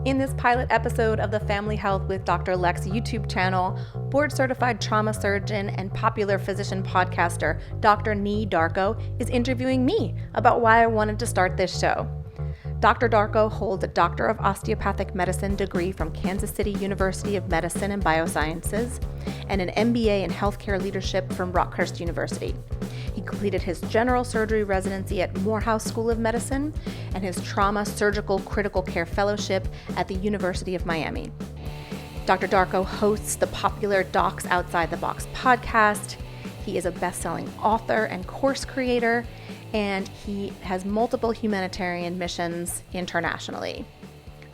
In this pilot episode of the Family Health with Dr. Lex YouTube channel, board-certified trauma surgeon and popular physician podcaster Dr. Nii Darko is interviewing me about why I wanted to start this show. Dr. Darko holds a Doctor of Osteopathic Medicine degree from Kansas City University of Medicine and Biosciences and an M.B.A. in Healthcare Leadership from Rockhurst University. He completed his general surgery residency at Morehouse School of Medicine and his trauma surgical critical care fellowship at the University of Miami. Dr. Darko hosts the popular Docs Outside the Box podcast. He is a best-selling author and course creator, and he has multiple humanitarian missions internationally.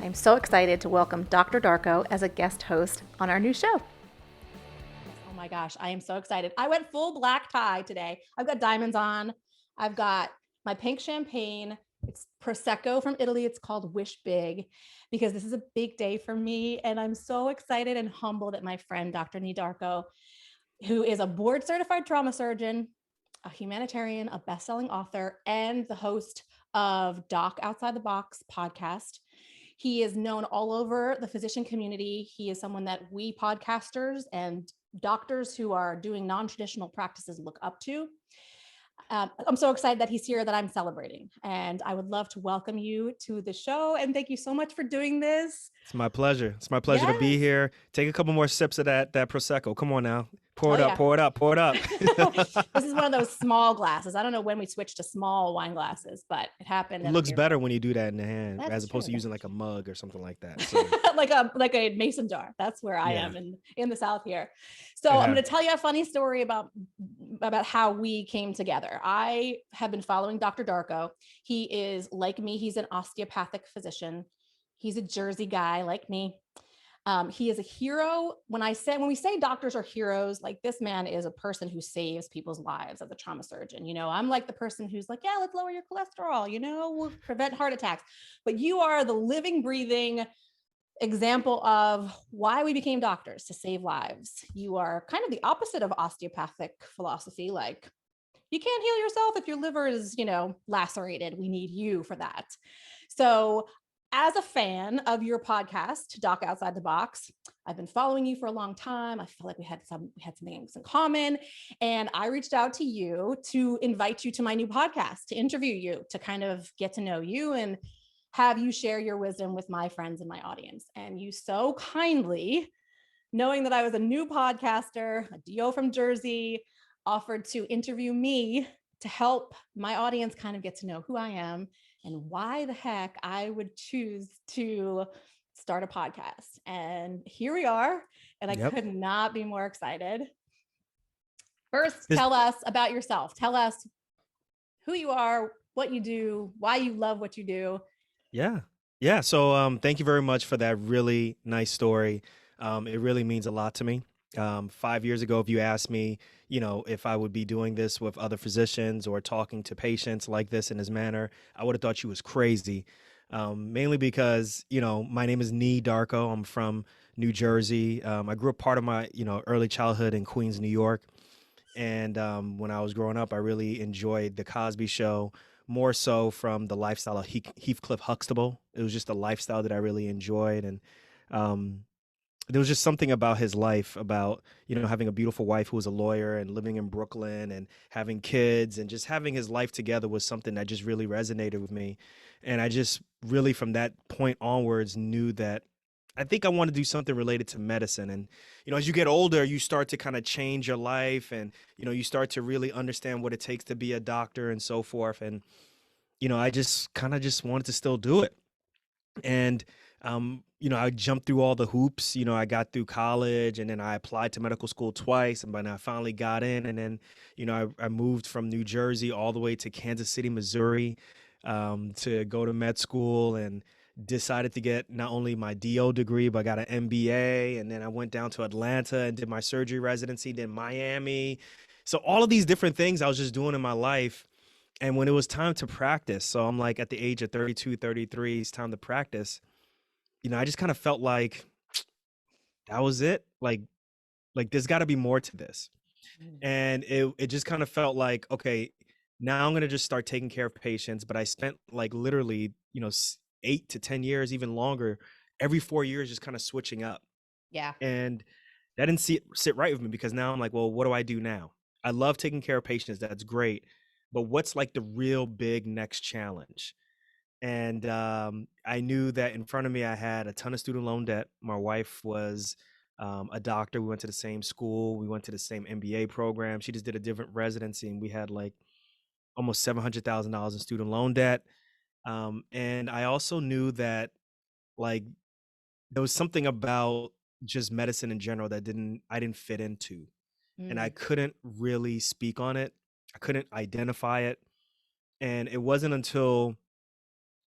I'm so excited to welcome Dr. Darko as a guest host on our new show. Oh my gosh, I am so excited. I went full black tie today. I've got diamonds on. I've got my pink champagne. It's Prosecco from Italy. It's called Wish Big because this is a big day for me. And I'm so excited and humbled at my friend, Dr. Nii Darko, who is a board certified trauma surgeon, a humanitarian, a best-selling author, and the host of Doc Outside the Box podcast. He is known all over the physician community. He is someone that we podcasters and doctors who are doing non-traditional practices look up to. I'm so excited that he's here that I'm celebrating, and I would love to welcome you to the show. And thank you so much for doing this. It's my pleasure. It's my pleasure to be here. Take a couple more sips of that Prosecco. Come on now. Pour it up, pour it up, pour it up. This is one of those small glasses. I don't know when we switched to small wine glasses, but it happened. It looks better when you do that in the hand as opposed to using like a mug or something like that. So. like a mason jar. That's where I am in the South here. So I'm going to tell you a funny story about how we came together. I have been following Dr. Darko. He is like me. He's an osteopathic physician. He's a Jersey guy like me. He is a hero. When we say doctors are heroes, like this man is a person who saves people's lives as a trauma surgeon. You know, I'm like the person who's like, yeah, let's lower your cholesterol, you know, we'll prevent heart attacks. But you are the living, breathing example of why we became doctors, to save lives. You are kind of the opposite of osteopathic philosophy. Like, you can't heal yourself if your liver is, you know, lacerated. We need you for that. So as a fan of your podcast, Doc Outside the Box, I've been following you for a long time. I feel like we had some things in common. And I reached out to you to invite you to my new podcast, to interview you, to kind of get to know you and have you share your wisdom with my friends and my audience. And you so kindly, knowing that I was a new podcaster, a DO from Jersey, offered to interview me to help my audience kind of get to know who I am and why the heck I would choose to start a podcast. And here we are, and I could not be more excited. First, tell us about yourself. Tell us who you are, what you do, why you love what you do. Yeah. So thank you very much for that really nice story. It really means a lot to me. 5 years ago, if you asked me, you know, if I would be doing this with other physicians or talking to patients like this in this manner, I would have thought you was crazy. Mainly because, you know, my name is Nii Darko. I'm from New Jersey. I grew up part of my, you know, early childhood in Queens, New York. And when I was growing up, I really enjoyed The Cosby Show, more so from the lifestyle of Heathcliff Huxtable. It was just a lifestyle that I really enjoyed. And there was just something about his life, about, you know, having a beautiful wife who was a lawyer and living in Brooklyn and having kids and just having his life together was something that just really resonated with me. And I just really, from that point onwards, knew that I think I want to do something related to medicine. And, you know, as you get older, you start to kind of change your life and, you know, you start to really understand what it takes to be a doctor and so forth. And, you know, I just kind of just wanted to still do it. And, you know, I jumped through all the hoops. You know, I got through college and then I applied to medical school twice. And then I finally got in. And then, you know, I moved from New Jersey all the way to Kansas City, Missouri, to go to med school, and decided to get not only my DO degree, but I got an M.B.A. And then I went down to Atlanta and did my surgery residency, then Miami. So all of these different things I was just doing in my life. And when it was time to practice, so I'm like at the age of 32, 33, it's time to practice. You know, I just kind of felt like that was it. Like there's got to be more to this. And it just kind of felt like, okay, now I'm going to just start taking care of patients. But I spent like literally, you know, 8 to 10 years, even longer, every 4 years just kind of switching up. Yeah. And that didn't sit right with me, because now I'm like, well, what do I do now? I love taking care of patients. That's great. But what's like the real big next challenge? And I knew that in front of me, I had a ton of student loan debt. My wife was a doctor. We went to the same school. We went to the same M.B.A. program. She just did a different residency, and we had like almost $700,000 in student loan debt. And I also knew that like there was something about just medicine in general that I didn't fit into, and I Mm. couldn't really speak on it. I couldn't identify it. And it wasn't until,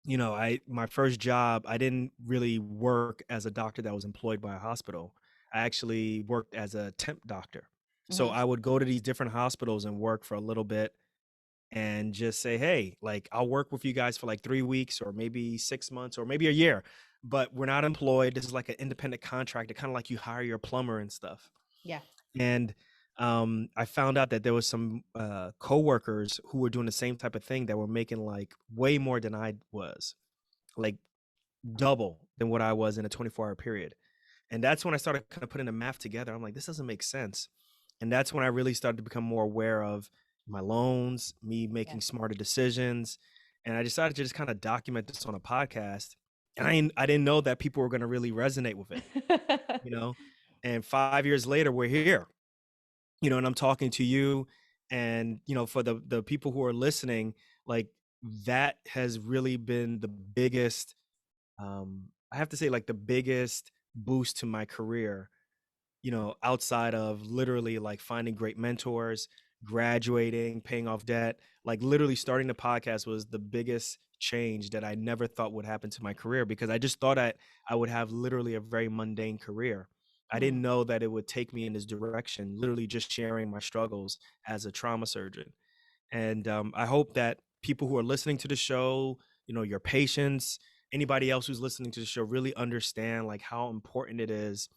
my first job, I didn't really work as a doctor that was employed by a hospital. I actually worked as a temp doctor. So Hmm. I would go to these different hospitals and work for a little bit and just say, hey, like, I'll work with you guys for like 3 weeks or maybe 6 months or maybe a year, but we're not employed. This is like an independent contractor, kind of like you hire your plumber and stuff. Yeah. And I found out that there was some coworkers who were doing the same type of thing that were making like way more than I was, like double than what I was in a 24-hour period. And that's when I started kind of putting the math together. I'm like, this doesn't make sense. And that's when I really started to become more aware of my loans, me Yeah. making smarter decisions. And I decided to just kind of document this on a podcast. And I didn't know that people were going to really resonate with it, you know? And 5 years later, we're here, and I'm talking to you. And, for the people who are listening, like, that has really been the biggest, I have to say, like, the biggest boost to my career, outside of literally like finding great mentors, graduating, paying off debt. Like, literally starting the podcast was the biggest change that I never thought would happen to my career, because I just thought I would have literally a very mundane career. I didn't Mm. know that it would take me in this direction, literally just sharing my struggles as a trauma surgeon. And I hope that people who are listening to the show, your patients, anybody else who's listening to the show, really understand like how important it is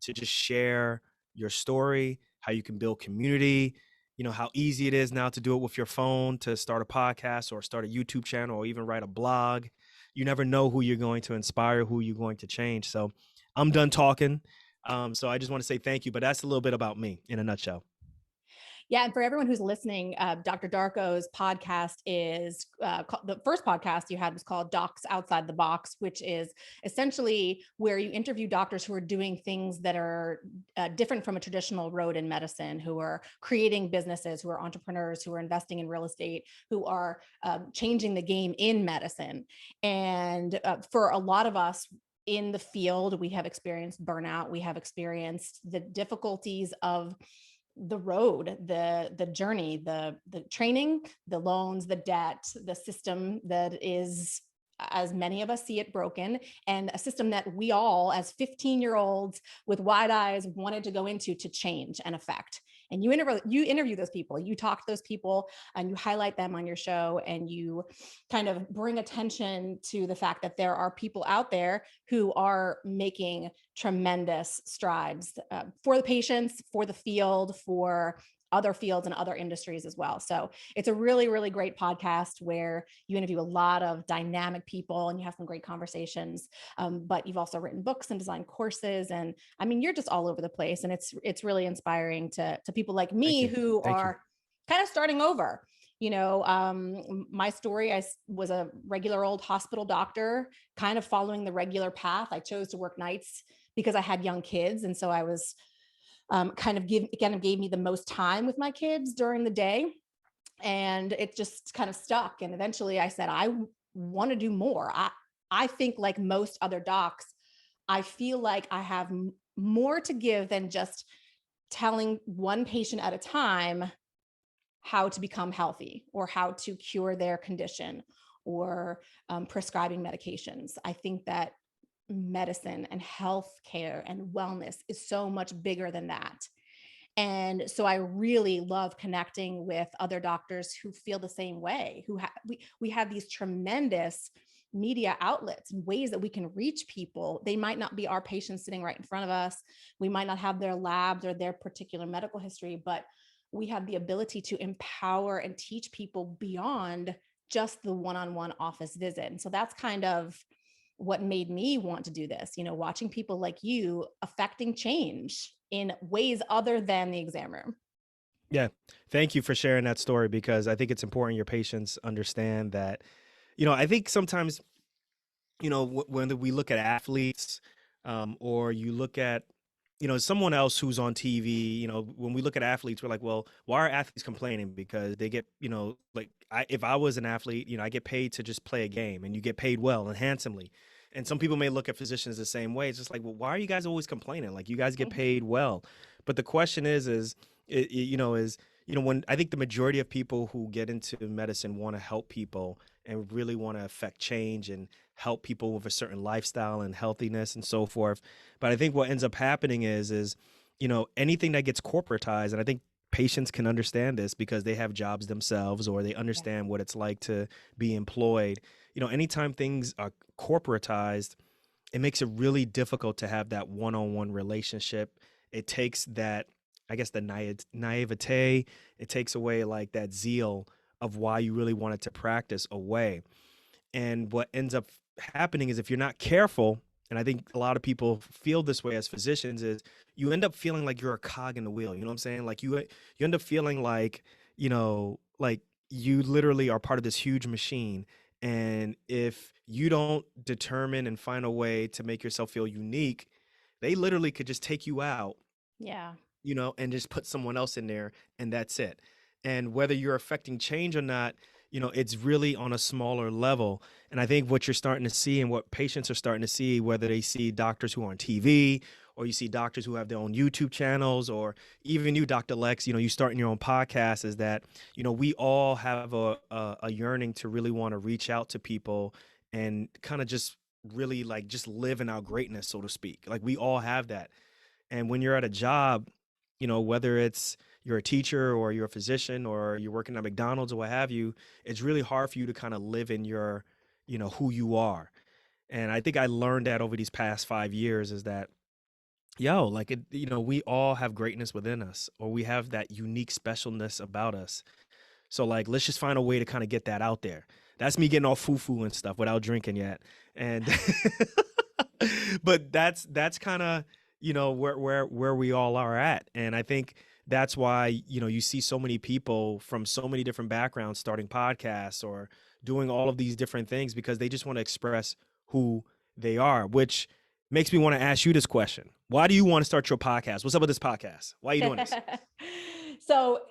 to just share your story, how you can build community, how easy it is now to do it with your phone, to start a podcast or start a YouTube channel or even write a blog. You never know who you're going to inspire, who you're going to change. So I'm done talking. So I just want to say thank you, but that's a little bit about me in a nutshell. Yeah, and for everyone who's listening, Dr. Darko's podcast is the first podcast you had was called Docs Outside the Box, which is essentially where you interview doctors who are doing things that are different from a traditional road in medicine, who are creating businesses, who are entrepreneurs, who are investing in real estate, who are changing the game in medicine. And for a lot of us, in the field, we have experienced burnout. We have experienced the difficulties of the road, the journey, the training, the loans, the debt, the system that is, as many of us see it, broken, and a system that we all as 15-year-olds with wide eyes wanted to go into to change and affect. And you interview those people, you talk to those people, and you highlight them on your show, and you kind of bring attention to the fact that there are people out there who are making tremendous strides for the patients, for the field, for other fields and other industries as well. So it's a really, really great podcast where you interview a lot of dynamic people and you have some great conversations. But you've also written books and designed courses. And I mean, you're just all over the place. And it's really inspiring to people like Thank me you. who Thank you. are kind of starting over. My story, I was a regular old hospital doctor, kind of following the regular path. I chose to work nights because I had young kids. And so I was kind of gave me the most time with my kids during the day. And it just kind of stuck. And eventually I said, I want to do more. I think like most other docs, I feel like I have more to give than just telling one patient at a time how to become healthy or how to cure their condition or prescribing medications. I think that medicine and healthcare and wellness is so much bigger than that. And so I really love connecting with other doctors who feel the same way, we have these tremendous media outlets and ways that we can reach people. They might not be our patients sitting right in front of us. We might not have their labs or their particular medical history, but we have the ability to empower and teach people beyond just the one-on-one office visit. And so that's kind of what made me want to do this, watching people like you affecting change in ways other than the exam room. Yeah. Thank you for sharing that story because I think it's important your patients understand that, I think sometimes, when we look at athletes, or you look at, someone else who's on TV, when we look at athletes, we're like, well, why are athletes complaining? Because they get, like if I was an athlete, I get paid to just play a game and you get paid well and handsomely. And some people may look at physicians the same way. It's just like, well, why are you guys always complaining? Like you guys get paid well. But the question when I think the majority of people who get into medicine want to help people and really want to affect change and help people with a certain lifestyle and healthiness and so forth. But I think what ends up happening is anything that gets corporatized, and I think patients can understand this because they have jobs themselves or they Yeah. understand what it's like to be employed. Anytime things are corporatized, it makes it really difficult to have that one-on-one relationship. It takes that, I guess, the naivete. It takes away like that zeal of why you really wanted to practice away. And what ends up happening is if you're not careful, and I think a lot of people feel this way as physicians, is you end up feeling like you're a cog in the wheel. You know what I'm saying? Like you end up feeling like you literally are part of this huge machine. And if you don't determine and find a way to make yourself feel unique, they literally could just take you out, Yeah. and just put someone else in there and that's it. And whether you're affecting change or not, it's really on a smaller level. And I think what you're starting to see and what patients are starting to see, whether they see doctors who are on TV or you see doctors who have their own YouTube channels, or even you, Dr. Lex, you starting your own podcast, is that, we all have a yearning to really want to reach out to people and kind of just really like just live in our greatness, so to speak. Like we all have that. And when you're at a job, whether it's you're a teacher or you're a physician or you're working at McDonald's or what have you, it's really hard for you to kind of live in your, who you are. And I think I learned that over these past 5 years is that, like, we all have greatness within us, or we have that unique specialness about us. So like, let's just find a way to kind of get that out there. That's me getting all foo-foo and stuff without drinking yet. And but that's kind of where we all are at. And I think that's why you see so many people from so many different backgrounds starting podcasts or doing all of these different things because they just want to express who they are, which makes me want to ask you this question. Why do you want to start your podcast? What's up with this podcast? Why are you doing this? So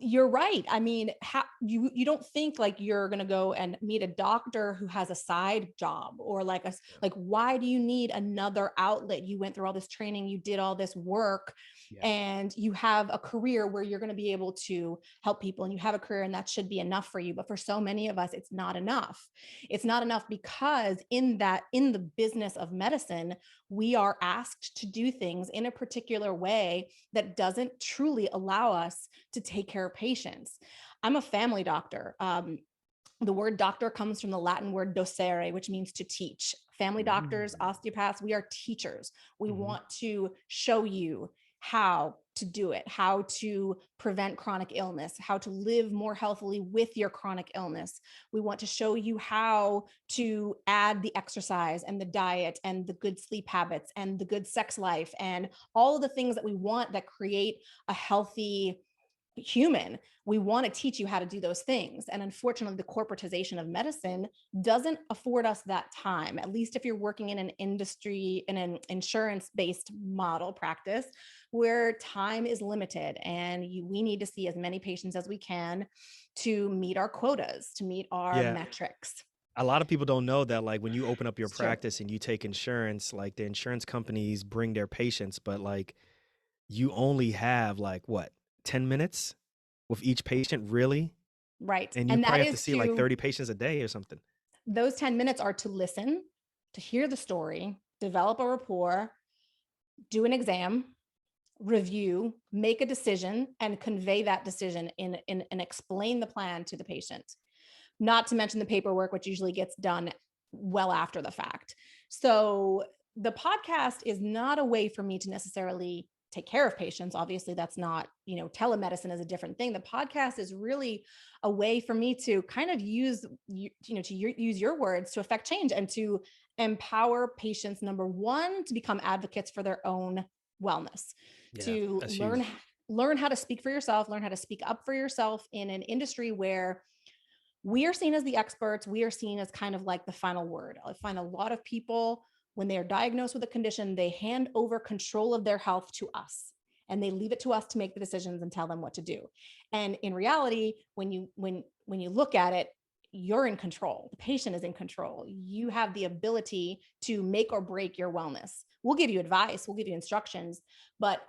you're right. I mean, you don't think like you're going to go and meet a doctor who has a side job or like why do you need another outlet? You went through all this training, you did all this work, Yeah. and you have a career where you're going to be able to help people and you have a career and that should be enough for you. But for so many of us, it's not enough. It's not enough because in the business of medicine, we are asked to do things in a particular way that doesn't truly allow us to take care of patients. I'm a family doctor. The word doctor comes from the Latin word docere, which means to teach. Family doctors, Mm. osteopaths, we are teachers. We Mhm. want to show you how to do it, how to prevent chronic illness, how to live more healthily with your chronic illness. We want to show you how to add the exercise and the diet and the good sleep habits and the good sex life and all of the things that we want that create a healthy human. We want to teach you how to do those things. And unfortunately, the corporatization of medicine doesn't afford us that time, at least if you're working in an industry, in an insurance based model practice where time is limited and we need to see as many patients as we can to meet our quotas, to meet our Yeah. metrics. A lot of people don't know that, like, when you open up your It's true. practice and you take insurance, like, the insurance companies bring their patients, but, like, you only have, like, what, 10 minutes with each patient, really? Right. And you And that probably have to is see, like, to 30 patients a day or something. those 10 minutes are to listen, to hear the story, develop a rapport, do an exam, review, make a decision, and convey that decision and explain the plan to the patient. Not to mention the paperwork, which usually gets done well after the fact. So the podcast is not a way for me to necessarily take care of patients. Obviously, that's not, telemedicine is a different thing. The podcast is really a way for me to kind of use, use your words to affect change and to empower patients, number one, to become advocates for their own wellness, Yeah, to that's huge. learn how to speak for yourself, learn how to speak up for yourself in an industry where we are seen as the experts. We are seen as kind of like the final word. I find a lot of people, when they are diagnosed with a condition, they hand over control of their health to us and they leave it to us to make the decisions and tell them what to do. And in reality, when you look at it, you're in control. The patient is in control. You have the ability to make or break your wellness. We'll give you advice, we'll give you instructions, but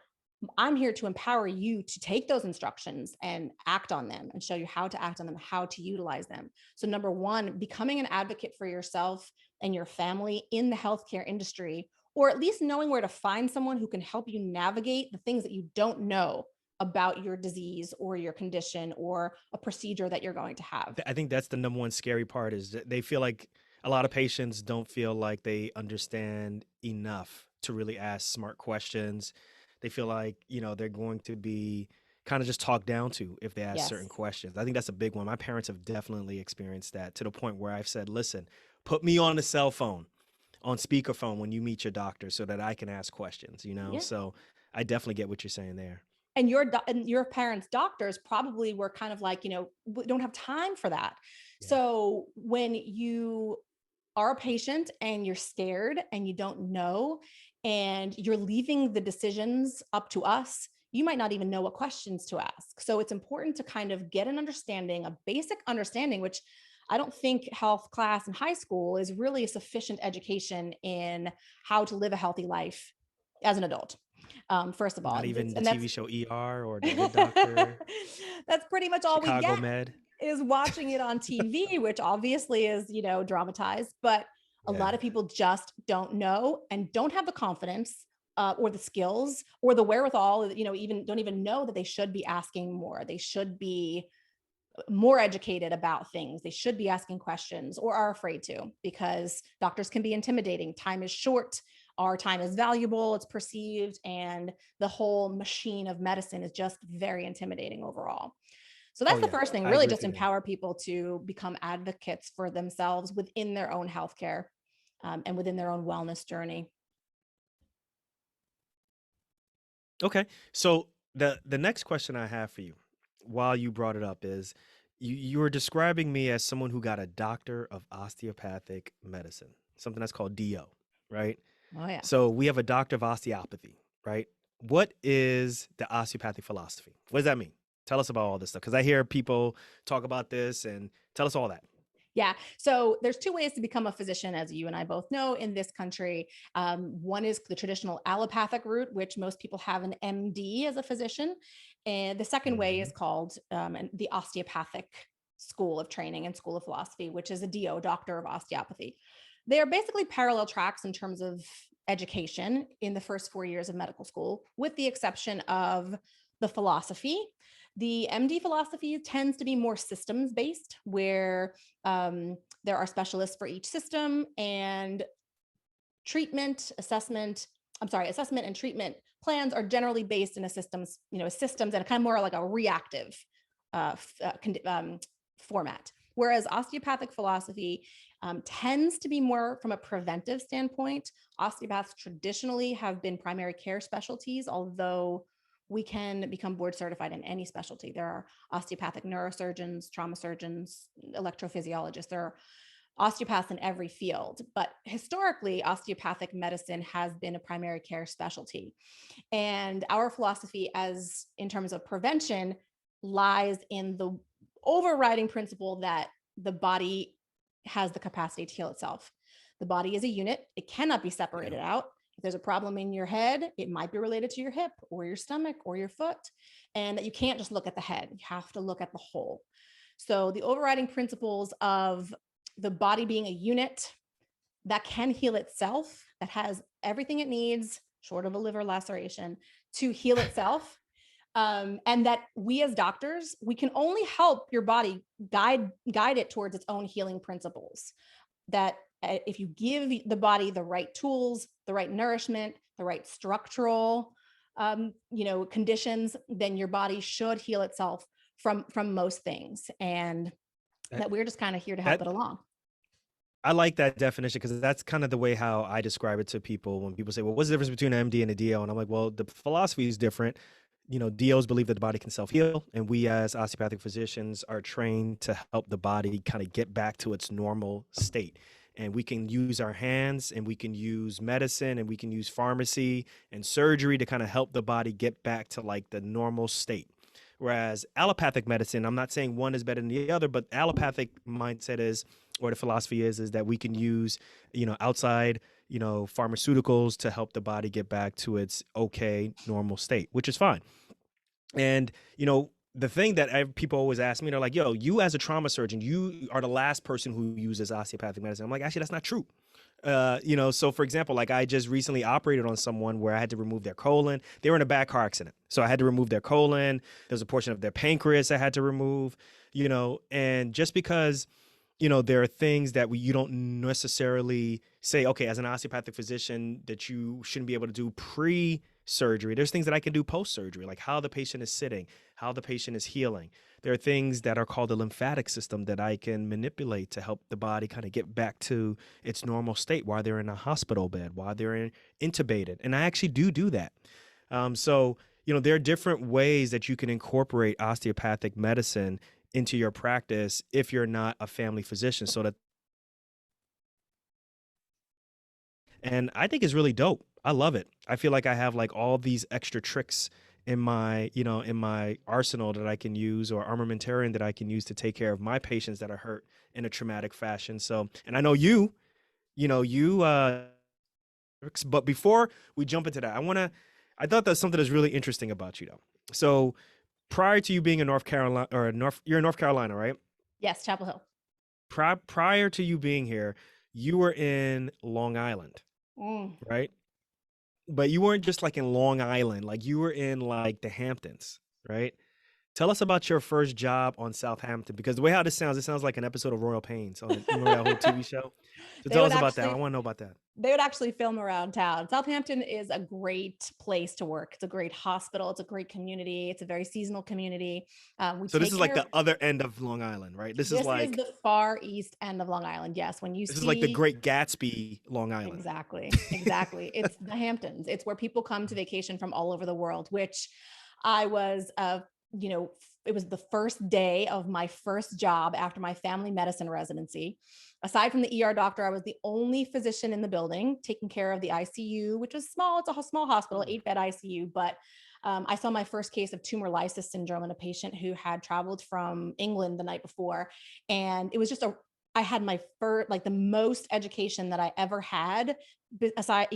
I'm here to empower you to take those instructions and act on them and show you how to act on them, how to utilize them. So, number one, becoming an advocate for yourself and your family in the healthcare industry, or at least knowing where to find someone who can help you navigate the things that you don't know about your disease or your condition or a procedure that you're going to have. I think that's the number one scary part is that they feel like a lot of patients don't feel like they understand enough to really ask smart questions. They feel like, they're going to be kind of just talked down to if they ask certain Yes. questions. I think that's a big one. My parents have definitely experienced that to the point where I've said, listen, put me on the cell phone, on speakerphone when you meet your doctor so that I can ask questions. Yeah. So I definitely get what you're saying there. And your parents' doctors probably were kind of like, we don't have time for that. Yeah. So when you are a patient and you're scared and you don't know, and you're leaving the decisions up to us, you might not even know what questions to ask. So it's important to kind of get an understanding, a basic understanding, which I don't think health class in high school is really a sufficient education in how to live a healthy life as an adult. First of all, Not even the and TV show ER or The Good Doctor, that's pretty much all we Chicago get Med. is watching it on TV, which obviously is, dramatized, but a Yeah. lot of people just don't know and don't have the confidence or the skills or the wherewithal, even don't even know that they should be asking more. They should be more educated about things. They should be asking questions or are afraid to, because doctors can be intimidating. Time is short. Our time is valuable. It's perceived. And the whole machine of medicine is just very intimidating overall. So Oh that's the yeah, first thing, I really agree just with you there. empower people to become advocates for themselves within their own healthcare and within their own wellness journey. Okay. So the next question I have for you, while you brought it up, is you were describing me as someone who got a Doctor of Osteopathic Medicine, something that's called DO, right? Oh, yeah. So we have a Doctor of Osteopathy, right? What is the osteopathic philosophy? What does that mean? Tell us about all this stuff, because I hear people talk about this, and tell us all that. Yeah. So there's two ways to become a physician, as you and I both know, in this country. One is the traditional allopathic route, which most people have an MD as a physician. And the second way Hmm. is called the osteopathic school of training and school of philosophy, which is a DO, Doctor of Osteopathy. They are basically parallel tracks in terms of education in the first 4 years of medical school, with the exception of the philosophy. The MD philosophy tends to be more systems based, where there are specialists for each system, and assessment and treatment plans are generally based in systems and kind of more like a reactive uh, format. Whereas osteopathic philosophy tends to be more from a preventive standpoint. Osteopaths traditionally have been primary care specialties, although we can become board certified in any specialty. There are osteopathic neurosurgeons, trauma surgeons, electrophysiologists. There are osteopaths in every field, but historically, osteopathic medicine has been a primary care specialty. And our philosophy, as in terms of prevention, lies in the overriding principle that the body has the capacity to heal itself. The body is a unit, it cannot be Yeah. separated out. If there's a problem in your head, it might be related to your hip or your stomach or your foot, and that you can't just look at the head, you have to look at the whole. So the overriding principles of the body being a unit that can heal itself, that has everything it needs, short of a liver laceration, to heal itself. And that we as doctors, we can only help your body guide it towards its own healing principles. That if you give the body the right tools, the right nourishment, the right structural conditions, then your body should heal itself from most things. And That that we're just kind of here to help that it along. I like that definition because that's kind of the way how I describe it to people when people say, well, what's the difference between an MD and a DO? And I'm like, well, the philosophy is different. DOs believe that the body can self heal, and we as osteopathic physicians are trained to help the body kind of get back to its normal state. And we can use our hands, and we can use medicine, and we can use pharmacy and surgery to kind of help the body get back to like the normal state. Whereas allopathic medicine, I'm not saying one is better than the other, but allopathic mindset is, or the philosophy is that we can use, outside, pharmaceuticals to help the body get back to its okay, normal state, which is fine. And, the thing that people always ask me, they're like, yo, you as a trauma surgeon, you are the last person who uses osteopathic medicine. I'm like, actually, that's not true. So for example, like I just recently operated on someone where I had to remove their colon. They were in a bad car accident. So I had to remove their colon. There's a portion of their pancreas I had to remove, and just because, there are things that you don't necessarily say, okay, as an osteopathic physician, that you shouldn't be able to do pre-surgery. There's things that I can do post-surgery, like how the patient is sitting, how the patient is healing. There are things that are called the lymphatic system that I can manipulate to help the body kind of get back to its normal state while they're in a hospital bed, while they're intubated. And I actually do that. There are different ways that you can incorporate osteopathic medicine into your practice if you're not a family physician. And I think it's really dope. I love it. I feel like I have like all these extra tricks in my arsenal that I can use, or armamentarium that I can use to take care of my patients that are hurt in a traumatic fashion. So, and I know but before we jump into that, I thought that's something that's really interesting about you though. So prior to you being in North Carolina, you're in North Carolina, right? Yes, Chapel Hill. Prior to you being here, you were in Long Island, Mm. right? But you weren't just like in Long Island, like you were in like the Hamptons, right? Tell us about your first job on Southampton, because the way how this sounds, it sounds like an episode of Royal Pains. You remember that whole TV show? So They tell would us about that. I actually want to know about that. they would actually film around town. Southampton is a great place to work. It's a great hospital. It's a great community. It's a very seasonal community. We So this take is like care of. the other end of Long Island, right? This is the far east end of Long Island. Yes, when you This is like the see. Great Gatsby, Long Island. Exactly. It's the Hamptons. It's where people come to vacation from all over the world, which I was, it was the first day of my first job after my family medicine residency. Aside from the ER doctor, I was the only physician in the building taking care of the ICU, which was small. It's a small hospital, 8-bed ICU, but I saw my first case of tumor lysis syndrome in a patient who had traveled from England the night before. And it was just I had my first, like the most education that I ever had, aside,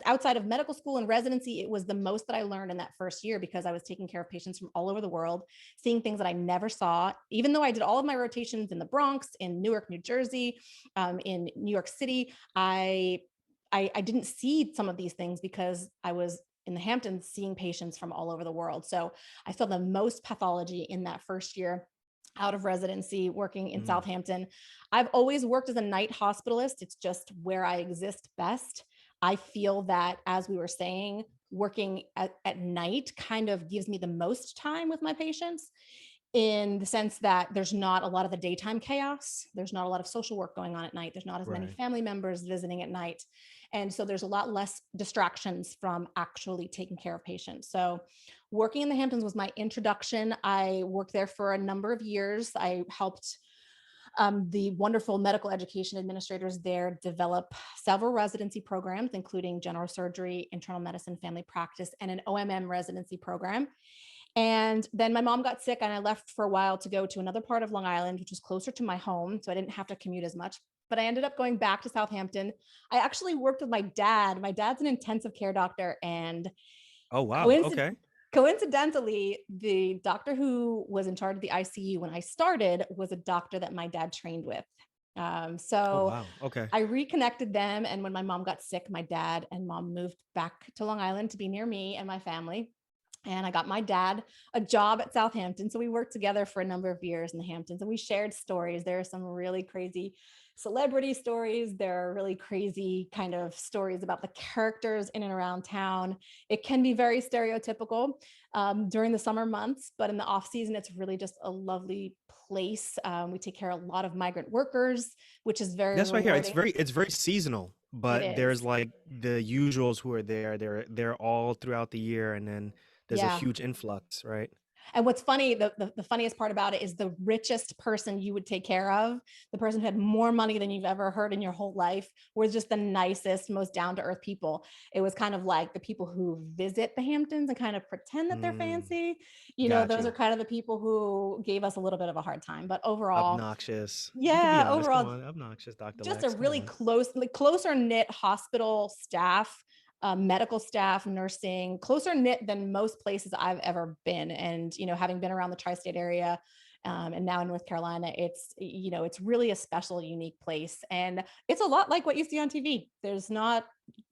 outside of medical school and residency. It was the most that I learned in that first year because I was taking care of patients from all over the world, seeing things that I never saw, even though I did all of my rotations in the Bronx, in Newark, New Jersey, in New York City. I didn't see some of these things because I was in the Hamptons seeing patients from all over the world. So I saw the most pathology in that first year out of residency working in Southampton. I've always worked as a night hospitalist. It's just where I exist best. I feel that, as we were saying, working at night kind of gives me the most time with my patients, in the sense that there's not a lot of the daytime chaos. There's not a lot of social work going on at night. There's not as many family members visiting at night. And so there's a lot less distractions from actually taking care of patients. So working in the Hamptons was my introduction. I worked there for a number of years. I helped the wonderful medical education administrators there develop several residency programs, including general surgery, internal medicine, family practice, and an OMM residency program. And then my mom got sick and I left for a while to go to another part of Long Island, which was closer to my home. So I didn't have to commute as much, but I ended up going back to Southampton. I actually worked with my dad. My dad's an intensive care doctor, and Oh, wow. Okay. coincidentally, the doctor who was in charge of the ICU when I started was a doctor that my dad trained with. Oh, So wow. Okay. I reconnected them. And when my mom got sick, my dad and mom moved back to Long Island to be near me and my family. And I got my dad a job at Southampton. So we worked together for a number of years in the Hamptons, and we shared stories. There are some really crazy celebrity stories. There are really crazy kind of stories about the characters in and around town. It can be very stereotypical during the summer months, but in the off season, it's really just a lovely place. We take care of a lot of migrant workers, which is very That's why here rewarding. it's very seasonal, It but there's is. like the usuals who are there. They're all throughout the year, and then there's a Yeah. huge influx, right? And what's funny, the funniest part about it is the richest person you would take care of, the person who had more money than you've ever heard in your whole life, was just the nicest, most down to earth people. It was kind of like the people who visit the Hamptons and kind of pretend that they're Mm, fancy. got Those are you. kind of the people who gave us a little bit of a hard time. But overall, Obnoxious. You could be yeah, honest. Come overall, on, obnoxious, Dr. just a Lex. Come really on. close, like closer knit hospital staff, medical staff, nursing, closer knit than most places I've ever been. And, having been around the tri-state area, and now in North Carolina, it's really a special, unique place. And it's a lot like what you see on TV. It's not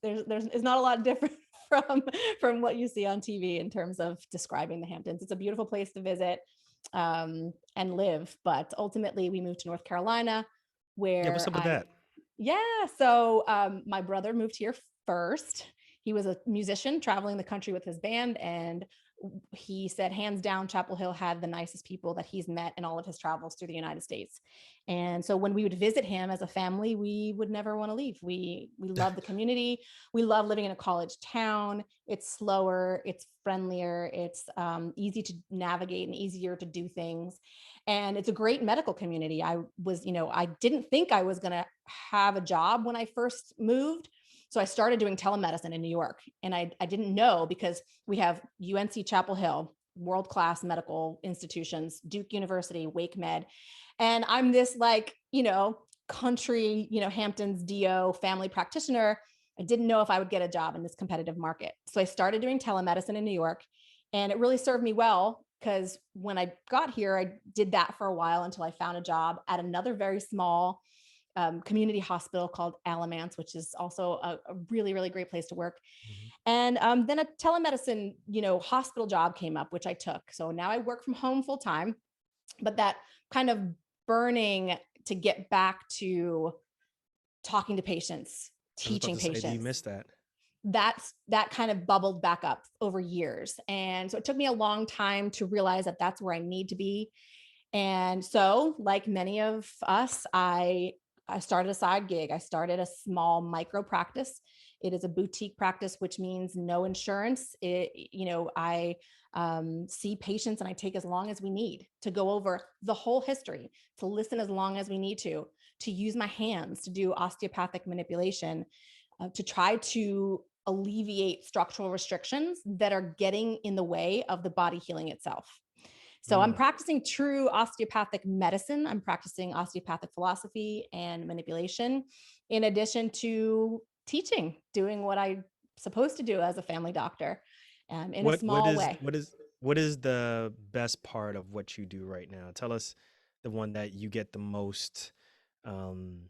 a lot different from what you see on TV in terms of describing the Hamptons. It's a beautiful place to visit and live. But ultimately we moved to North Carolina Yeah, what's where up with that? yeah. So my brother moved here first. He was a musician traveling the country with his band. And he said, hands down, Chapel Hill had the nicest people that he's met in all of his travels through the United States. And so when we would visit him as a family, we would never want to leave. We love the community. We love living in a college town. It's slower, it's friendlier, it's easy to navigate and easier to do things. And it's a great medical community. I didn't think I was going to have a job when I first moved. So I started doing telemedicine in New York. And I didn't know, because we have UNC Chapel Hill, world-class medical institutions, Duke University, Wake Med. And I'm this country, Hamptons DO family practitioner. I didn't know if I would get a job in this competitive market. So I started doing telemedicine in New York, and it really served me well, because when I got here, I did that for a while until I found a job at another very small community hospital called Alamance, which is also a really, really great place to work. Mhm. And then a telemedicine, hospital job came up, which I took. So now I work from home full time, but that kind of burning to get back to talking to patients, I was about teaching to say, do you patients, miss that? that kind of bubbled back up over years. And so it took me a long time to realize that that's where I need to be. And so, like many of us, I started a side gig. I started a small micro practice. It is a boutique practice, which means no insurance. I see patients and I take as long as we need to go over the whole history, to listen as long as we need to use my hands to do osteopathic manipulation, to try to alleviate structural restrictions that are getting in the way of the body healing itself. So I'm Mm. practicing true osteopathic medicine. I'm practicing osteopathic philosophy and manipulation, in addition to teaching, doing what I'm supposed to do as a family doctor, in a What what small is way. what is what is the best part of what you do right now? Tell us the one that you get the most um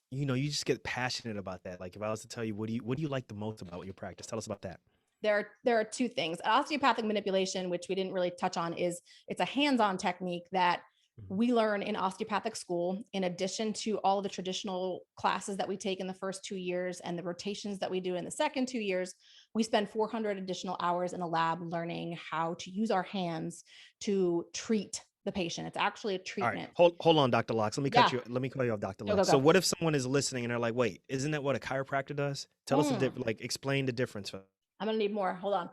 you just get passionate about that. Like if I was to tell you what do you like the most about your practice? Tell us about that. There are two things. Osteopathic manipulation, which we didn't really touch on, it's a hands-on technique that Mhm. we learn in osteopathic school, in addition to all of the traditional classes that we take in the first 2 years and the rotations that we do in the second 2 years. We spend 400 additional hours in a lab learning how to use our hands to treat the patient. It's actually a All right. treatment. Hold on, Dr. Locks. Yeah, Let me call you off, Dr. go, go, Locks. So go. what if someone is listening and they're like, wait, isn't that what a chiropractor does? Tell us Mm, like explain the difference. I'm going to need more. Hold on.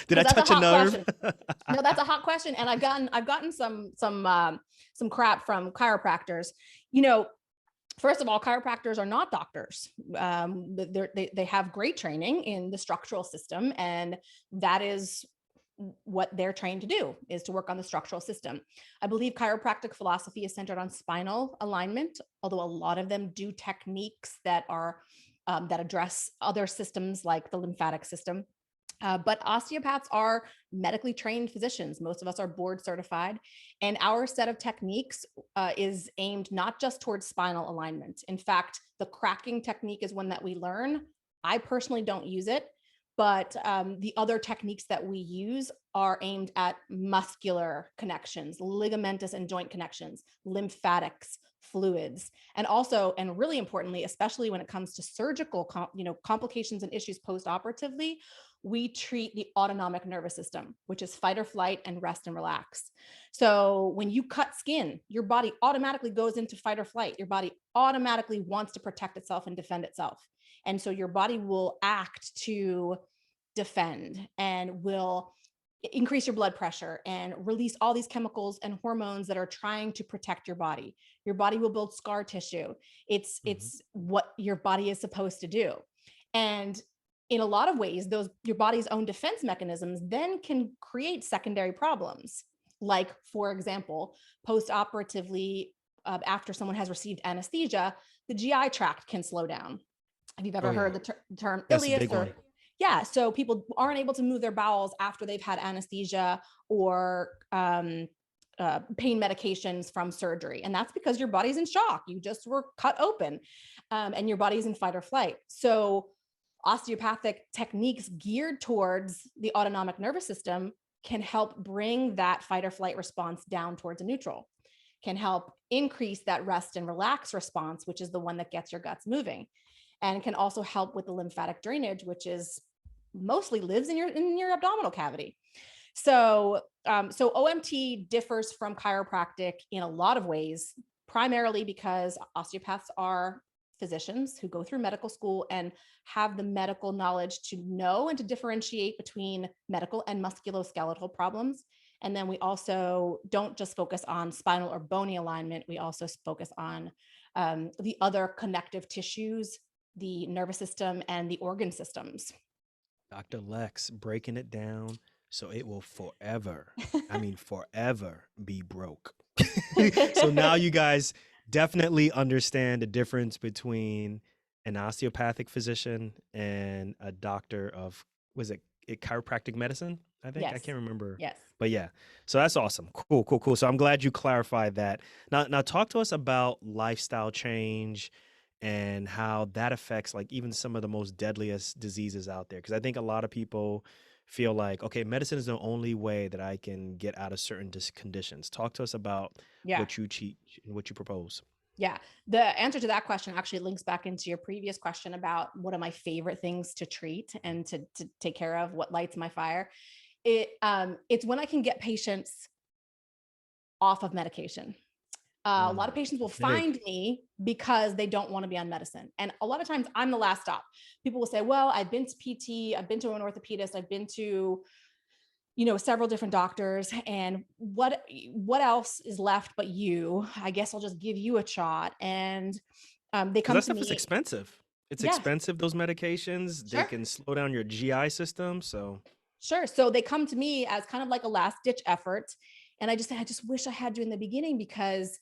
Did I Because that's a touch a hot nerve? question. No, that's a hot question. And I've gotten some crap from chiropractors. You know, First of all, chiropractors are not doctors. They have great training in the structural system, and that is what they're trained to do, is to work on the structural system. I believe chiropractic philosophy is centered on spinal alignment, although a lot of them do techniques that are that address other systems like the lymphatic system. But osteopaths are medically trained physicians. Most of us are board certified. And our set of techniques is aimed not just towards spinal alignment. In fact, the cracking technique is one that we learn. I personally don't use it, but the other techniques that we use are aimed at muscular connections, ligamentous and joint connections, lymphatics, fluids. And also, and really importantly, especially when it comes to surgical, complications and issues post-operatively, we treat the autonomic nervous system, which is fight or flight and rest and relax. So when you cut skin, your body automatically goes into fight or flight. Your body automatically wants to protect itself and defend itself. And so your body will act to defend and will increase your blood pressure and release all these chemicals and hormones that are trying to protect your body. Your body will build scar tissue. It's what your body is supposed to do. And in a lot of ways, those your body's own defense mechanisms then can create secondary problems. Like, for example, post-operatively, after someone has received anesthesia, the GI tract can slow down. Have you Oh ever heard yeah, the term that's a ileus big or one. yeah, so people aren't able to move their bowels after they've had anesthesia or pain medications from surgery. And that's because your body's in shock. You just were cut open and your body's in fight or flight. So osteopathic techniques geared towards the autonomic nervous system can help bring that fight or flight response down towards a neutral, can help increase that rest and relax response, which is the one that gets your guts moving, and can also help with the lymphatic drainage, which is mostly lives in your abdominal cavity. So OMT differs from chiropractic in a lot of ways, primarily because osteopaths are physicians who go through medical school and have the medical knowledge to know and to differentiate between medical and musculoskeletal problems. And then we also don't just focus on spinal or bony alignment. We also focus on the other connective tissues, the nervous system, and the organ systems. Dr. Lex breaking it down so it will forever, I mean, forever be broke. So now you guys definitely understand the difference between an osteopathic physician and a doctor of, was it chiropractic medicine? I think I Yes. can't remember, Yes. but yeah. So that's awesome. Cool, cool, cool. So I'm glad you clarified that. Now talk to us about lifestyle change and how that affects like even some of the most deadliest diseases out there. Because I think a lot of people feel like, okay, medicine is the only way that I can get out of certain conditions. Talk to us about Yeah. what you teach and what you propose. Yeah. The answer to that question actually links back into your previous question about what are my favorite things to treat and to take care of, what lights my fire. It's when I can get patients off of medication. A lot of patients will That's big. find me because they don't want to be on medicine. And a lot of times I'm the last stop. People will say, well, I've been to PT, I've been to an orthopedist, I've been to, several different doctors. And what else is left but you? I guess I'll just give you a shot. And they Because come that to stuff is me. expensive. It's Yeah, expensive, those medications. They sure. can slow down your GI system. So Sure. So they come to me as kind of like a last ditch effort. And I just say, I just wish I had you in the beginning because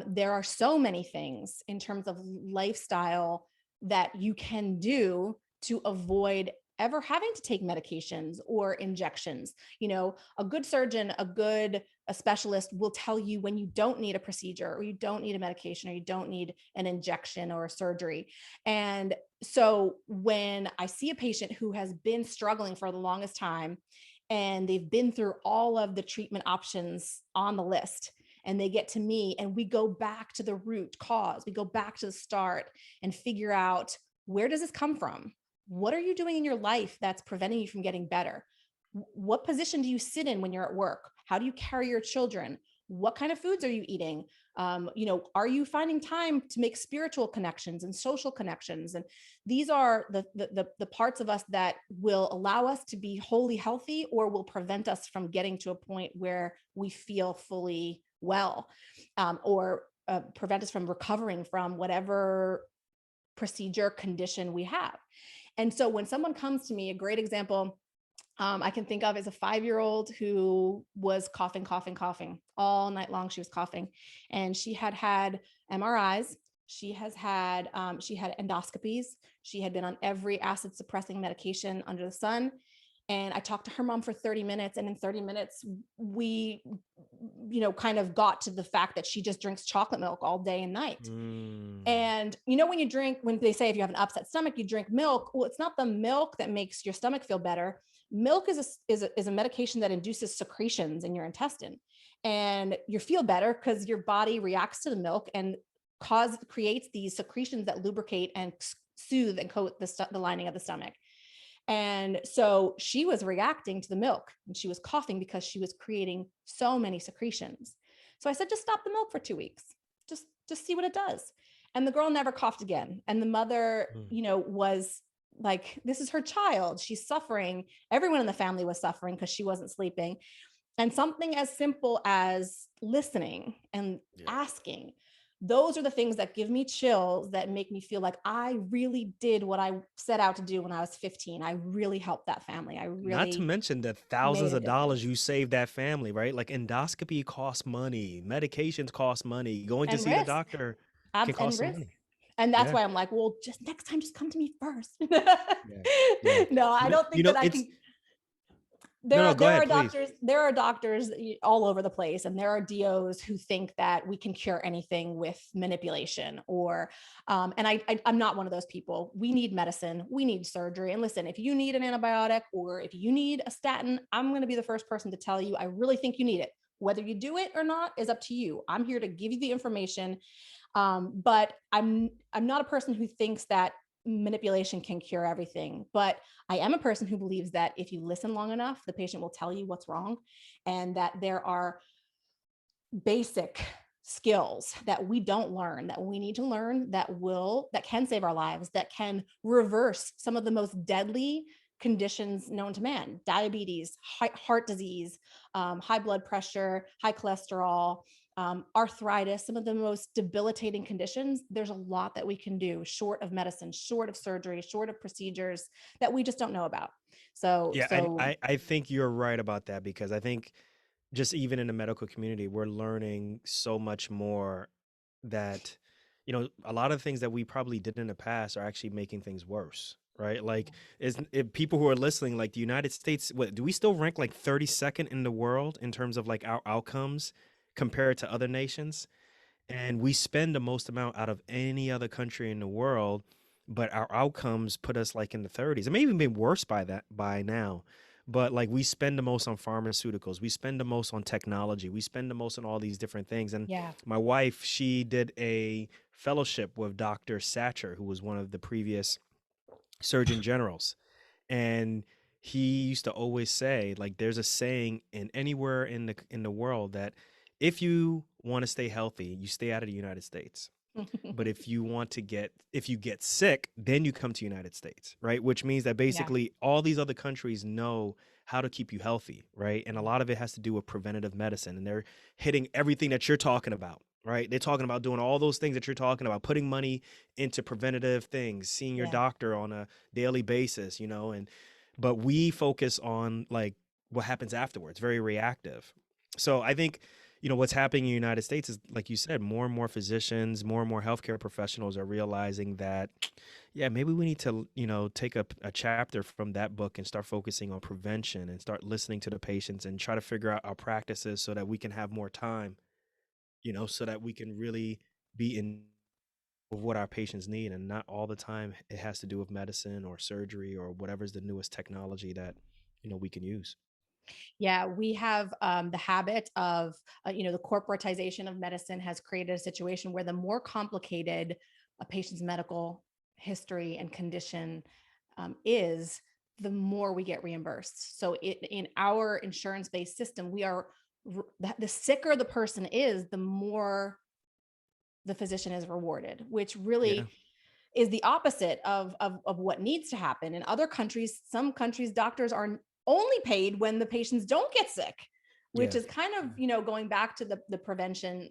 there are so many things in terms of lifestyle that you can do to avoid ever having to take medications or injections. A good surgeon, a specialist will tell you when you don't need a procedure or you don't need a medication or you don't need an injection or a surgery. And so when I see a patient who has been struggling for the longest time and they've been through all of the treatment options on the list, and they get to me and we go back to the root cause, we go back to the start and figure out, where does this come from? What are you doing in your life that's preventing you from getting better? What position do you sit in when you're at work? How do you carry your children? What kind of foods are you eating? Are you finding time to make spiritual connections and social connections? And these are the parts of us that will allow us to be wholly healthy or will prevent us from getting to a point where we feel fully well, or prevent us from recovering from whatever procedure condition we have. And so when someone comes to me, a great example I can think of is a 5-year-old who was coughing, coughing, coughing all night long. She was coughing, and she had MRIs. She had endoscopies. She had been on every acid suppressing medication under the sun. And I talked to her mom for 30 minutes. And in 30 minutes, we, kind of got to the fact that she just drinks chocolate milk all day and night. mm, And when they say if you have an upset stomach, you drink milk. Well, it's not the milk that makes your stomach feel better. Milk is a medication that induces secretions in your intestine, and you feel better because your body reacts to the milk and creates these secretions that lubricate and soothe and coat the lining of the stomach. And so she was reacting to the milk and she was coughing because she was creating so many secretions. So I said, just stop the milk for 2 weeks. Just see what it does. And the girl never coughed again. And the mother, Mm. was like, this is her child. She's suffering. Everyone in the family was suffering because she wasn't sleeping. And something as simple as listening and Yeah. asking, those are the things that give me chills, that make me feel like I really did what I set out to do when I was 15. I really helped that family. I Not to really mention the made thousands a of dollars difference. you saved that family, right? Like endoscopy costs money, medications cost money, going to And see the risk, doctor can abs cost and some risk. money. And that's Yeah, why I'm like, well, just next time, just come to me first. yeah, yeah. No, I don't think that I It's can. no, no. Go There ahead, are please. doctors, all over the place, and there are DOs who think that we can cure anything with manipulation, or and I'm not one of those people. We need medicine, we need surgery. And listen, if you need an antibiotic or if you need a statin, I'm going to be the first person to tell you I really think you need it. Whether you do it or not is up to you. I'm here to give you the information. But I'm not a person who thinks that manipulation can cure everything. But I am a person who believes that if you listen long enough, the patient will tell you what's wrong, and that there are basic skills that we don't learn, that we need to learn, that can save our lives, that can reverse some of the most deadly conditions known to man: diabetes, heart disease, high blood pressure, high cholesterol, arthritis, some of the most debilitating conditions. There's a lot that we can do short of medicine, short of surgery, short of procedures, that we just don't know about. So Yeah, and so I think you're right about that because I think just even in the medical community, we're learning so much more that, a lot of things that we probably did in the past are actually making things worse, right? Like, is if people who are listening, like the United States, what do we still rank like 32nd in the world in terms of like our outcomes compared to other nations? And we spend the most amount out of any other country in the world, but our outcomes put us like in the 30s. It may even be worse by now. But like we spend the most on pharmaceuticals, we spend the most on technology, we spend the most on all these different things. And yeah. my wife, she did a fellowship with Dr. Satcher, who was one of the previous surgeon generals. And he used to always say, like, there's a saying in anywhere in the world that if you want to stay healthy, you stay out of the United States. But if you get sick, then you come to United States, right? Which means that Yeah. basically all these other countries know how to keep you healthy, right? And a Yeah. lot of it has to do with preventative medicine, and they're hitting everything that you're talking about, right? They're talking about doing all those things that you're talking about, putting money into preventative things, seeing your Yeah. doctor on a daily basis, and but we focus on like what happens afterwards, very reactive. So I think what's happening in the United States is, like you said, more and more physicians, more and more healthcare professionals are realizing that, yeah, maybe we need to, take a chapter from that book and start focusing on prevention and start listening to the patients and try to figure out our practices so that we can have more time, so that we can really be in with what our patients need, and not all the time it has to do with medicine or surgery or whatever's the newest technology that, we can use. Yeah, we have the habit of, the corporatization of medicine has created a situation where the more complicated a patient's medical history and condition is, the more we get reimbursed. So in our insurance-based system, the sicker the person is, the more the physician is rewarded, which Yeah. really is the opposite of what needs to happen. In other countries, some countries, doctors are only paid when the patients don't get sick, which Yeah. is kind of, going back to the prevention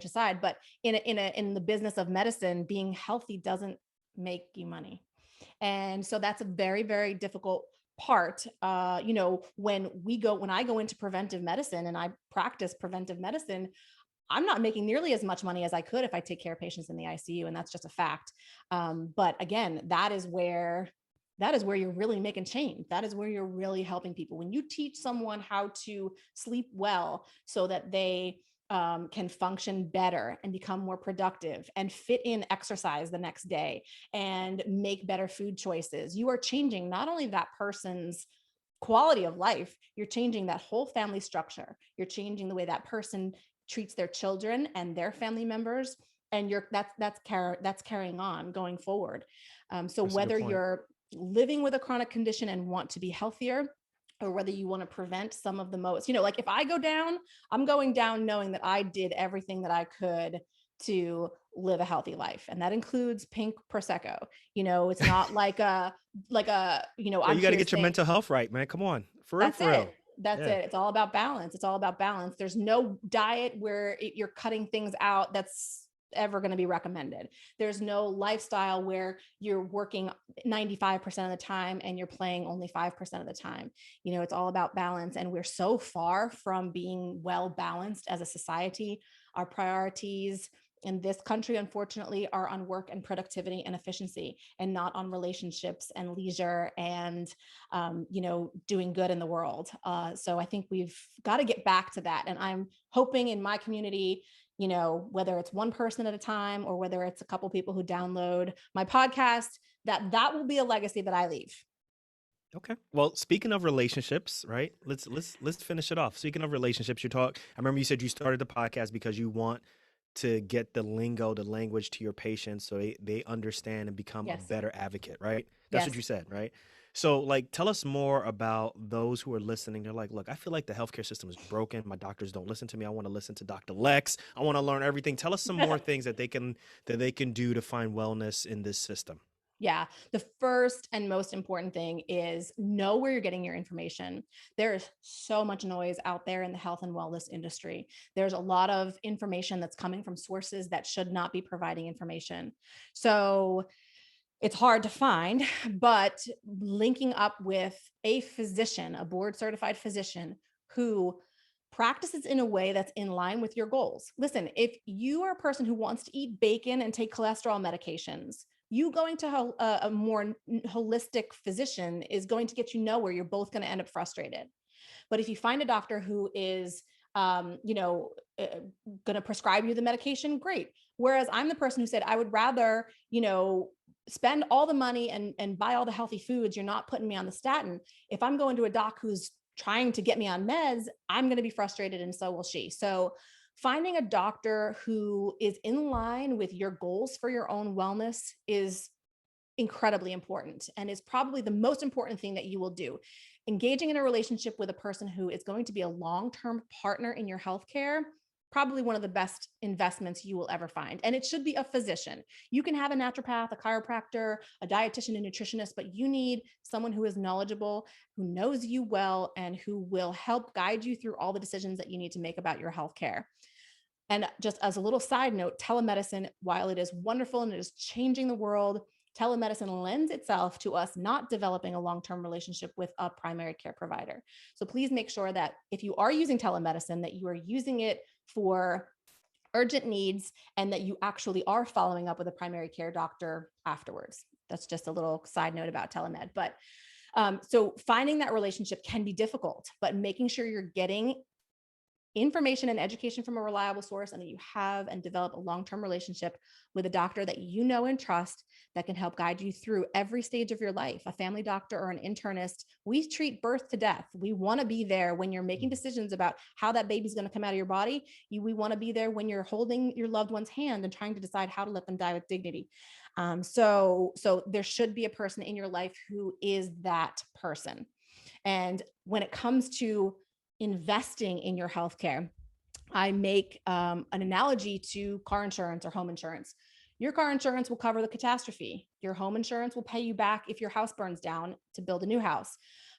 side. But in the business of medicine, being healthy doesn't make you money. And so that's a very, very difficult part. When I go into preventive medicine and I practice preventive medicine, I'm not making nearly as much money as I could if I take care of patients in the ICU, and that's just a fact. But again, that is where you're really making change. That is where you're really helping people. When you teach someone how to sleep well so that they can function better and become more productive and fit in exercise the next day and make better food choices, you are changing not only that person's quality of life, you're changing that whole family structure. You're changing the way that person treats their children and their family members. and that's carrying on going forward. So That's a good whether point. you're living with a chronic condition and want to be healthier, or whether you want to prevent some of the most, like if I go down, I'm going down knowing that I did everything that I could to live a healthy life. And that includes pink Prosecco. It's not Yeah, I'm you got to here get your saying, mental health right, man. Come on, for real, that's for real. it. That's Yeah. it. It's all about balance. It's all about balance. There's no diet where you're cutting things out that's ever going to be recommended. There's no lifestyle where you're working 95% of the time and you're playing only 5% of the time. It's all about balance. And we're so far from being well balanced as a society. Our priorities in this country, unfortunately, are on work and productivity and efficiency, and not on relationships and leisure and doing good in the world. So I think we've got to get back to that. And I'm hoping in my community, whether it's one person at a time or whether it's a couple people who download my podcast, that will be a legacy that I leave. Okay. Well, speaking of relationships, right? Let's finish it off. Speaking of relationships, I remember you said you started the podcast because you want to get the lingo, the language to your patients so they understand and become a Yes. better advocate, right? That's what Yes. you said, right? So, like, tell us more about those who are listening. They're like, look, I feel like the healthcare system is broken. My doctors don't listen to me. I want to listen to Dr. Lex. I want to learn everything. Tell us some more things that they can do to find wellness in this system. Yeah. The first and most important thing is know where you're getting your information. There is so much noise out there in the health and wellness industry. There's a lot of information that's coming from sources that should not be providing information. So it's hard to find, but linking up with a physician, a board certified physician who practices in a way that's in line with your goals. Listen, if you are a person who wants to eat bacon and take cholesterol medications, you going to a more holistic physician is going to get you nowhere. You're both going to end up frustrated. But if you find a doctor who is, going to prescribe you the medication, great. Whereas I'm the person who said, I would rather, spend all the money and buy all the healthy foods. You're not putting me on the statin. If I'm going to a doc who's trying to get me on meds, I'm going to be frustrated, and so will she. So finding a doctor who is in line with your goals for your own wellness is incredibly important, and is probably the most important thing that you will do. Engaging in a relationship with a person who is going to be a long-term partner in your healthcare, probably one of the best investments you will ever find. And it should be a physician. You can have a naturopath, a chiropractor, a dietitian, a nutritionist, but you need someone who is knowledgeable, who knows you well, and who will help guide you through all the decisions that you need to make about your healthcare. And just as a little side note, telemedicine, while it is wonderful and it is changing the world, telemedicine lends itself to us not developing a long-term relationship with a primary care provider. So please make sure that if you are using telemedicine, that you are using it for urgent needs and that you actually are following up with a primary care doctor afterwards. That's just a little side note about telemed. But so finding that relationship can be difficult, but making sure you're getting information and education from a reliable source, and that you have and develop a long-term relationship with a doctor that you know and trust, that can help guide you through every stage of your life. A family doctor or an internist, we treat birth to death. We want to be there when you're making decisions about how that baby's going to come out of your body. We want to be there when you're holding your loved one's hand and trying to decide how to let them die with dignity. So there should be a person in your life who is that person. And when it comes to investing in your healthcare, I make an analogy to car insurance or home insurance. Your car insurance will cover the catastrophe. Your home insurance will pay you back if your house burns down to build a new house.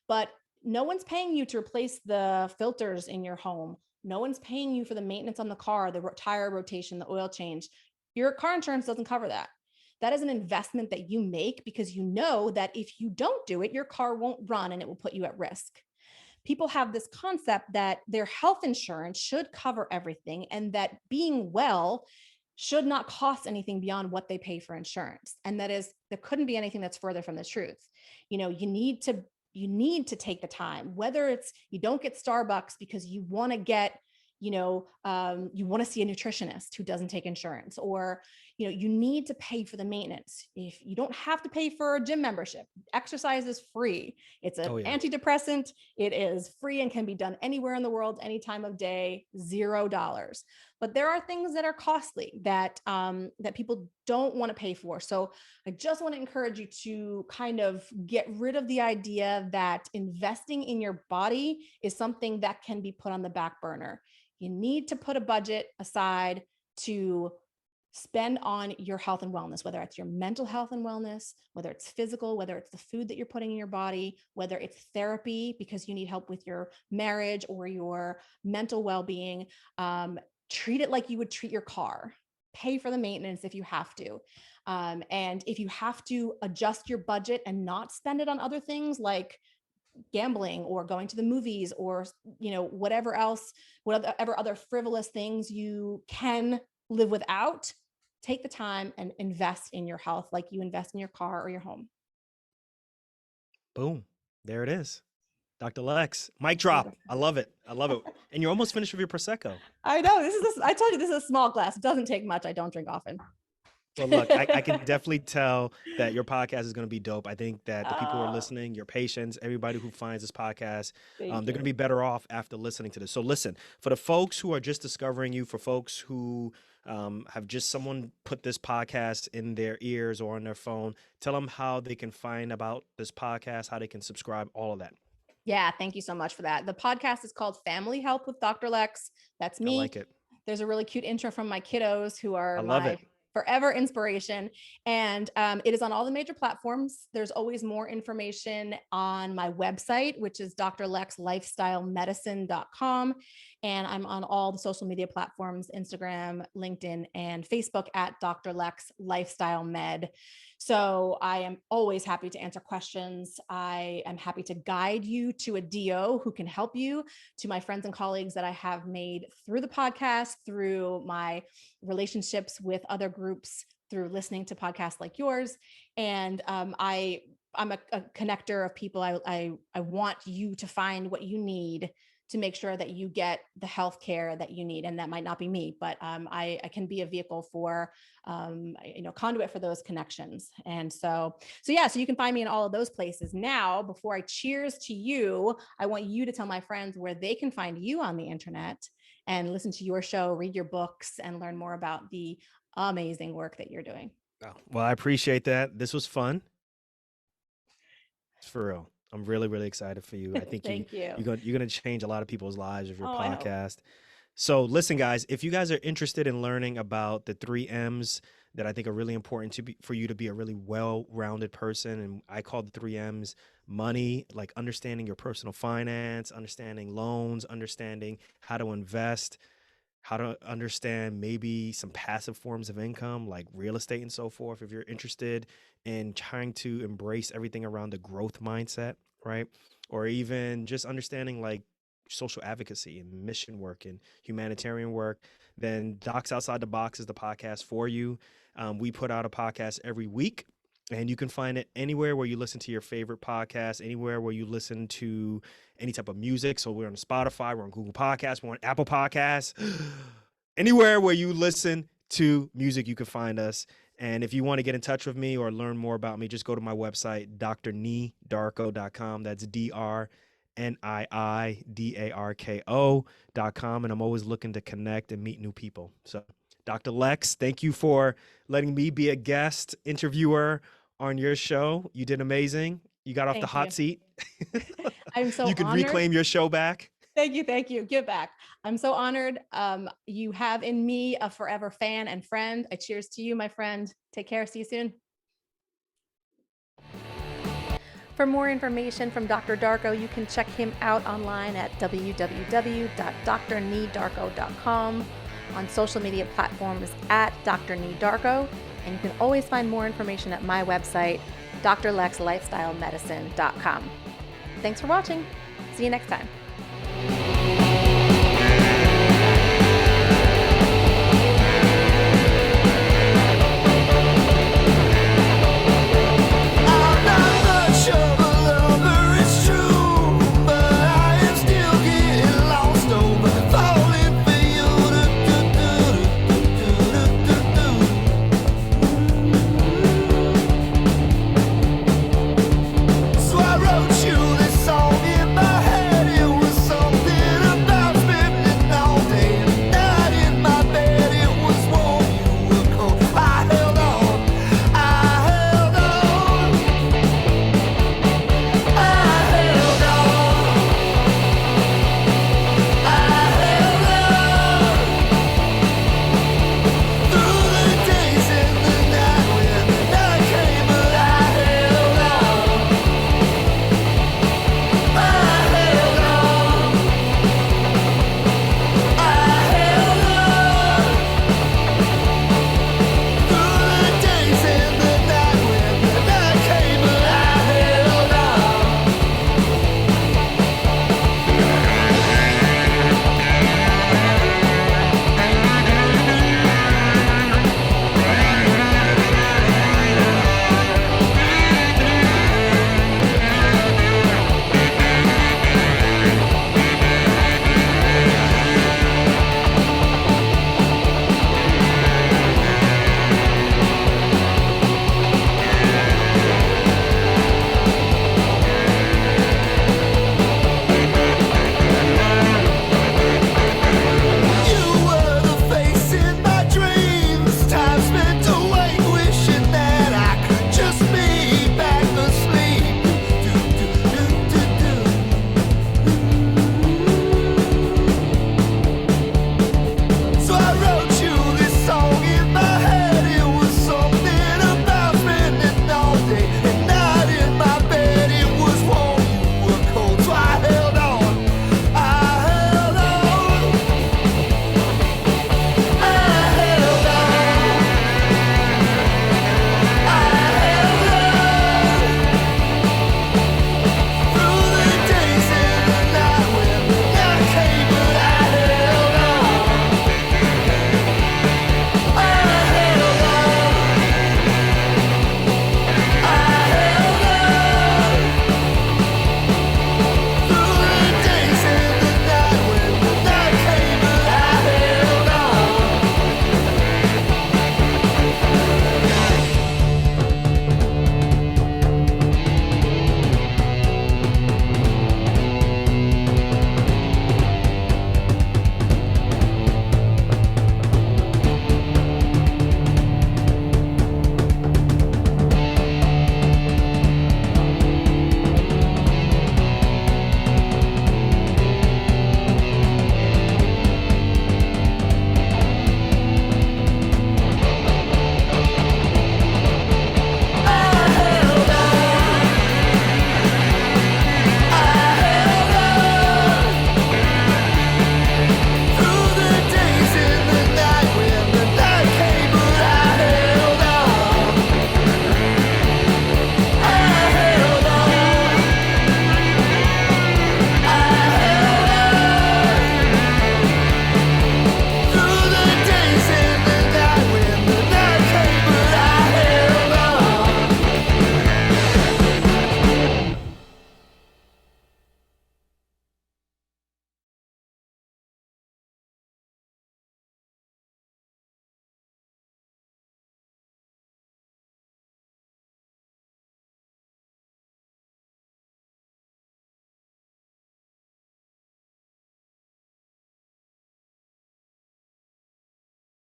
But no one's paying you to replace the filters in your home. No one's paying you for the maintenance on the car, the tire rotation, the oil change. Your car insurance doesn't cover that. That is an investment that you make because you know that if you don't do it, your car won't run and it will put you at risk. People have this concept that their health insurance should cover everything and that being well should not cost anything beyond what they pay for insurance. And that is, there couldn't be anything that's further from the truth. You need to take the time, whether it's you don't get Starbucks because you want to get, you want to see a nutritionist who doesn't take insurance, or you need to pay for the maintenance. If you don't have to pay for a gym membership, exercise is free. It's an Oh yeah. antidepressant. It is free and can be done anywhere in the world, any time of day, $0. But there are things that are costly that people don't want to pay for. So I just want to encourage you to kind of get rid of the idea that investing in your body is something that can be put on the back burner. You need to put a budget aside to spend on your health and wellness, whether it's your mental health and wellness, whether it's physical, whether it's the food that you're putting in your body, whether it's therapy because you need help with your marriage or your mental well-being. Treat it like you would treat your car. Pay for the maintenance if you have to. And if you have to adjust your budget and not spend it on other things like gambling or going to the movies or, whatever other frivolous things you can live without, take the time and invest in your health like you invest in your car or your home. Boom. There it is. Dr. Lex, mic drop. I love it. I love it. And you're almost finished with your Prosecco. I know. I told you this is a small glass. It doesn't take much. I don't drink often. Well, look, I can definitely tell that your podcast is going to be dope. I think that the people who are listening, your patients, everybody who finds this podcast, they're going to be better off after listening to this. So listen, for the folks who are just discovering you, for folks who have just someone put this podcast in their ears or on their phone, tell them how they can find about this podcast, how they can subscribe, all of that. Yeah, thank you so much for that. The podcast is called Family Health with Dr. Lex. That's me. I like it. There's a really cute intro from my kiddos who are I love it. Forever inspiration. And it is on all the major platforms. There's always more information on my website, which is drlexlifestylemedicine.com. And I'm on all the social media platforms, Instagram, LinkedIn, and Facebook at Dr. Lex Lifestyle Med. So I am always happy to answer questions. I am happy to guide you to a DO who can help you, to my friends and colleagues that I have made through the podcast, through my relationships with other groups, through listening to podcasts like yours. And I'm a connector of people. I want you to find what you need to make sure that you get the healthcare that you need. And that might not be me, but I can be a vehicle for, conduit for those connections. And so you can find me in all of those places. Now, before I cheers to you, I want you to tell my friends where they can find you on the internet and listen to your show, read your books, and learn more about the amazing work that you're doing. Oh, well, I appreciate that. This was fun. It's for real. I'm really, really excited for you. I think you're going to change a lot of people's lives with your podcast. So listen, guys, if you guys are interested in learning about the 3 M's that I think are really important for you to be a really well-rounded person, and I call the 3 M's money, like understanding your personal finance, understanding loans, understanding how to invest, how to understand maybe some passive forms of income like real estate and so forth. If you're interested in trying to embrace everything around the growth mindset, right? Or even just understanding like social advocacy and mission work and humanitarian work, then Docs Outside the Box is the podcast for you. We put out a podcast every week, and you can find it anywhere where you listen to your favorite podcast, anywhere where you listen to any type of music. So we're on Spotify, we're on Google Podcasts, we're on Apple Podcasts. Anywhere where you listen to music, you can find us. And if you want to get in touch with me or learn more about me, just go to my website, drniidarko.com. That's DRNIIDARKO.com. And I'm always looking to connect and meet new people. So Dr. Lex, thank you for letting me be a guest interviewer on your show. You did amazing. You got off the hot seat. I'm so You can honored. reclaim your show back. Thank you. Give back. I'm so honored. You have in me a forever fan and friend. I cheers to you, my friend. Take care. See you soon. For more information from Dr. Darko, you can check him out online at www.drniidarko.com, on social media platforms at Dr. Nii Darko, and you can always find more information at my website, drlexlifestylemedicine.com. Thanks for watching. See you next time.